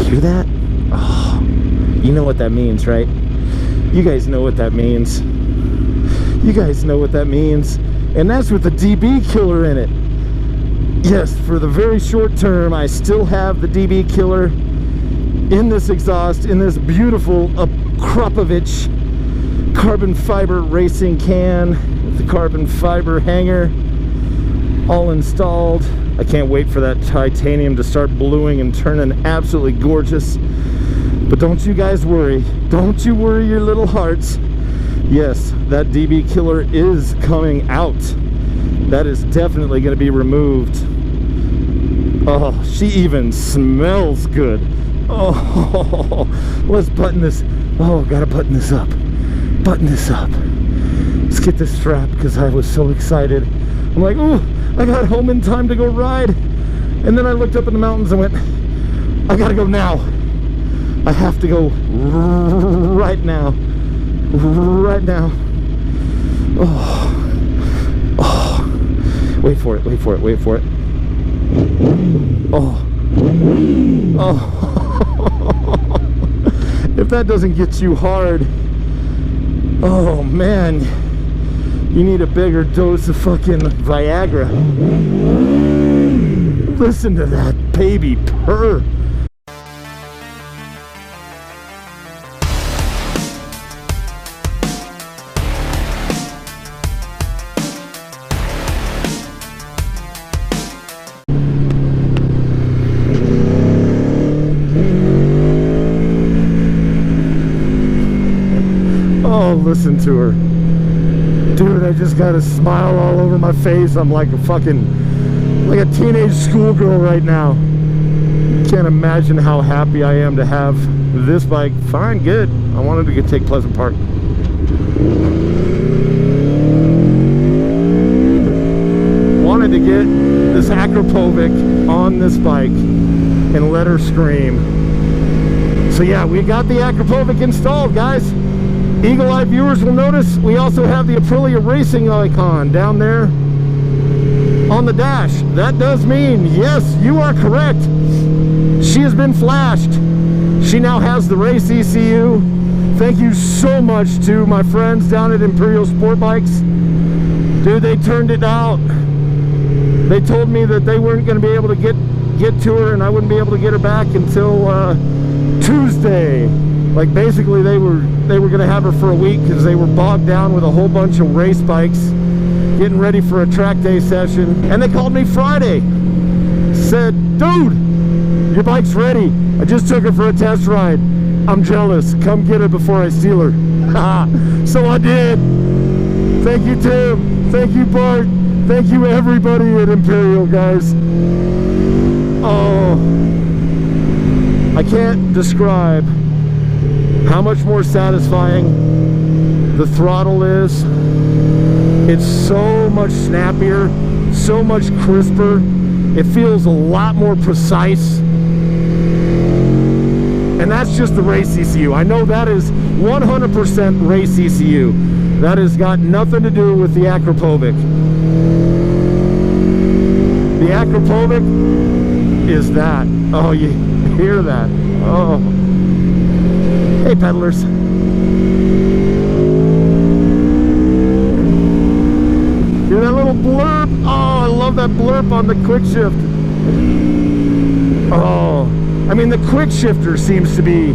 Hear that? Oh, you know what that means, right? You guys know what that means. You guys know what that means. And that's with the DB killer in it. Yes, for the very short term, I still have the DB killer in this exhaust, in this beautiful Akrapovic carbon fiber racing can with the carbon fiber hanger all installed. I can't wait for that titanium to start bluing and turning absolutely gorgeous. But don't you guys worry. Don't you worry your little hearts. Yes, that DB killer is coming out. That is definitely going to be removed. Oh, she even smells good. Oh, let's button this. Oh, gotta button this up. Button this up. Let's get this strap because I was so excited. I'm like, ooh, I got home in time to go ride. And then I looked up in the mountains and went, I gotta go now. I have to go right now. Right now. Oh. Oh. Wait for it, wait for it, wait for it. Oh. Oh. If that doesn't get you hard, oh man, you need a bigger dose of fucking Viagra. Listen to that baby purr. Oh, listen to her. Dude, I just got a smile all over my face. I'm like a fucking, like a teenage schoolgirl right now. Can't imagine how happy I am to have this bike. Fine, good. I wanted to take Pleasant Park. Wanted to get this Akrapovic on this bike and let her scream. So yeah, we got the Akrapovic installed, guys. Eagle Eye viewers will notice we also have the Aprilia Racing icon down there on the dash. That does mean, yes, you are correct. She has been flashed. She now has the race ECU. Thank you so much to my friends down at Imperial Sport Bikes. Dude, they turned it out. They told me that they weren't going to be able to get to her and I wouldn't be able to get her back until Tuesday. Like basically they were going to have her for a week because they were bogged down with a whole bunch of race bikes getting ready for a track day session. And they called me Friday. Said, dude, your bike's ready. I just took her for a test ride. I'm jealous. Come get her before I steal her. So I did. Thank you, Tim. Thank you, Bart. Thank you, everybody at Imperial, guys. Oh, I can't describe how much more satisfying the throttle is. It's so much snappier, so much crisper. It feels a lot more precise. And that's just the race ECU. I know that is 100% race ECU. That has got nothing to do with the Akrapovic. The Akrapovic is that. Oh, you hear that? Oh. Hey, peddlers. Hear that little blurb? Oh, I love that blurb on the quick shift. Oh, I mean, the quick shifter seems to be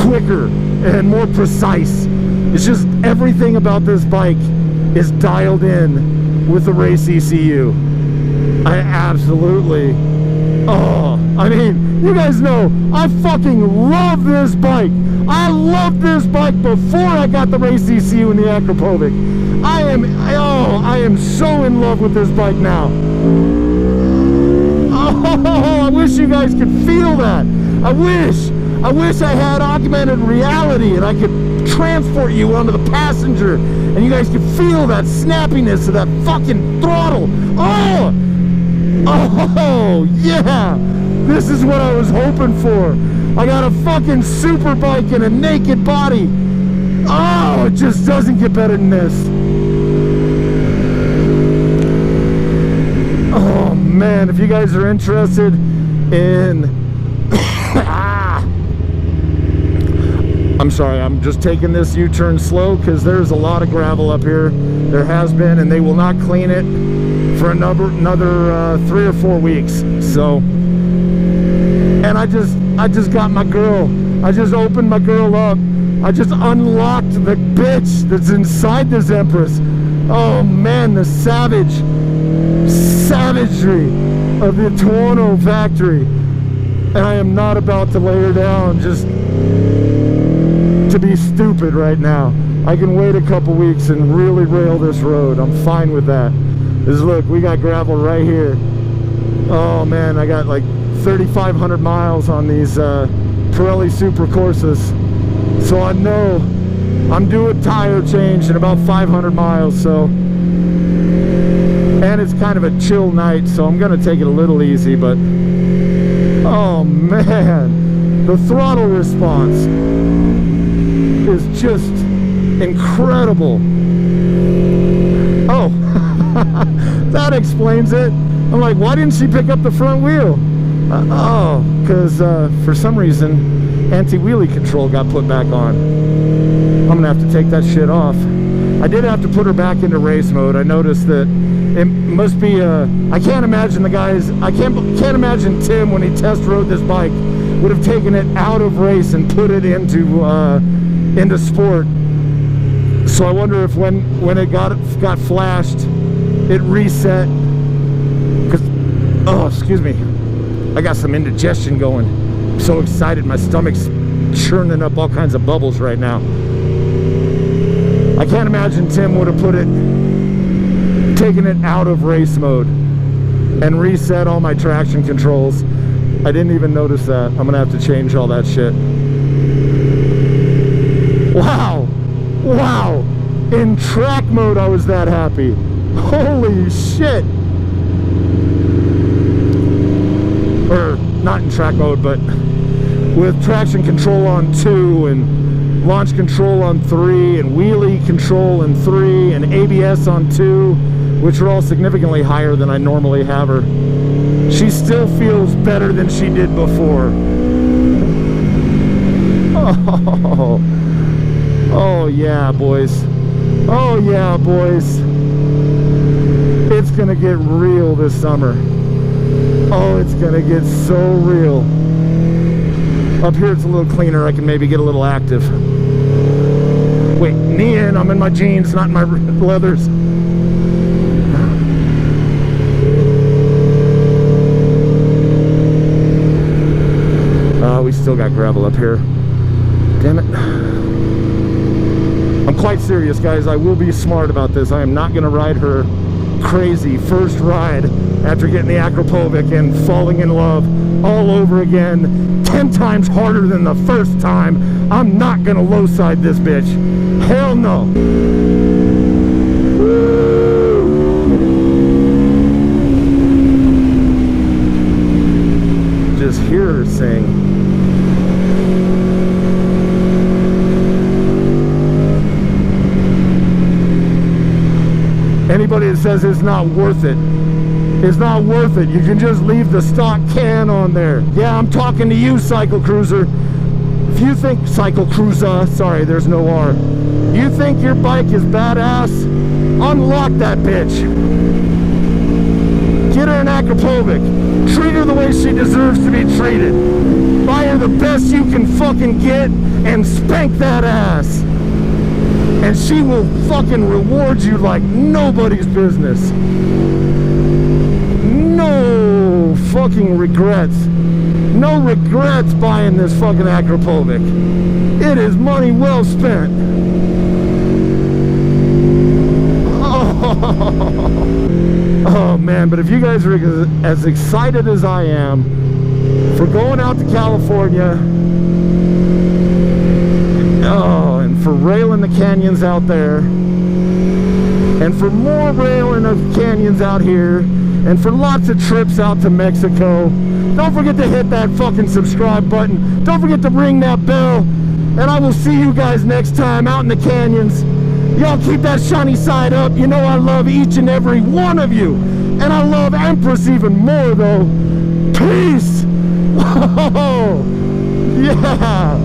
quicker and more precise. It's just everything about this bike is dialed in with the race ECU. I absolutely, oh, I mean, you guys know, I fucking love this bike. I loved this bike before I got the race ECU and the Akrapovic. I am so in love with this bike now. Oh, I wish you guys could feel that. I wish I had augmented reality and I could transport you onto the passenger and you guys could feel that snappiness of that fucking throttle. Oh, yeah. This is what I was hoping for. I got a fucking super bike and a naked body. Oh, it just doesn't get better than this. Oh man, if you guys are interested in I'm sorry, I'm just taking this U-turn slow because there's a lot of gravel up here. There has been, and they will not clean it for another 3 or 4 weeks. So, and I just got my girl. I just opened my girl up. I just unlocked the bitch that's inside this Empress. Oh man, the savagery of the Tuono factory. And I am not about to lay her down just to be stupid right now. I can wait a couple weeks and really rail this road. I'm fine with that. Because look, we got gravel right here. Oh man, I got like 3,500 miles on these Pirelli Super Corsas. So I know I'm due a tire change in about 500 miles. So, and it's kind of a chill night, so I'm gonna take it a little easy. But oh man, the throttle response is just incredible. Oh, that explains it. I'm like, why didn't she pick up the front wheel? Oh, because for some reason anti-wheelie control got put back on. I'm gonna have to take that shit off. I did have to put her back into race mode. I noticed that it must be I can't imagine the guys, I can't imagine Tim, when he test rode this bike, would have taken it out of race and put it into sport. So I wonder if when it got flashed, it reset. Cause, oh, excuse me, I got some indigestion going. I'm so excited, my stomach's churning up all kinds of bubbles right now. I can't imagine Tim would have taken it out of race mode and reset all my traction controls. I didn't even notice that. I'm gonna have to change all that shit. Wow, wow, in track mode I was that happy. Holy shit. Or not in track mode, but with traction control on 2 and launch control on 3 and wheelie control on 3 and ABS on 2, which are all significantly higher than I normally have her. She still feels better than she did before. Oh, oh yeah, boys. Oh yeah, boys. It's gonna get real this summer. Oh, it's gonna get so real. Up here it's a little cleaner. I can maybe get a little active. Wait, knee in. I'm in my jeans, not in my leathers. We still got gravel up here. Damn it. I'm quite serious, guys. I will be smart about this. I am not going to ride her crazy first ride after getting the Akrapovic and falling in love all over again 10 times harder than the first time. I'm not going to low side this bitch. Hell no. Just hear her sing. Anybody that says it's not worth it, it's not worth it. You can just leave the stock can on there. Yeah, I'm talking to you, Cycle Cruiser. If you think, Cycle Cruiser, sorry, there's no R. You think your bike is badass? Unlock that bitch. Get her an Akrapovic. Treat her the way she deserves to be treated. Buy her the best you can fucking get and spank that ass. And she will fucking reward you like nobody's business. No fucking regrets. No regrets buying this fucking Akrapovic. It is money well spent. Oh man, but if you guys are as excited as I am for going out to California, oh, and for railing the canyons out there, and for more railing of canyons out here, and for lots of trips out to Mexico, don't forget to hit that fucking subscribe button. Don't forget to ring that bell, and I will see you guys next time out in the canyons. Y'all keep that shiny side up. You know I love each and every one of you, and I love Empress even more though. Peace. Oh, yeah.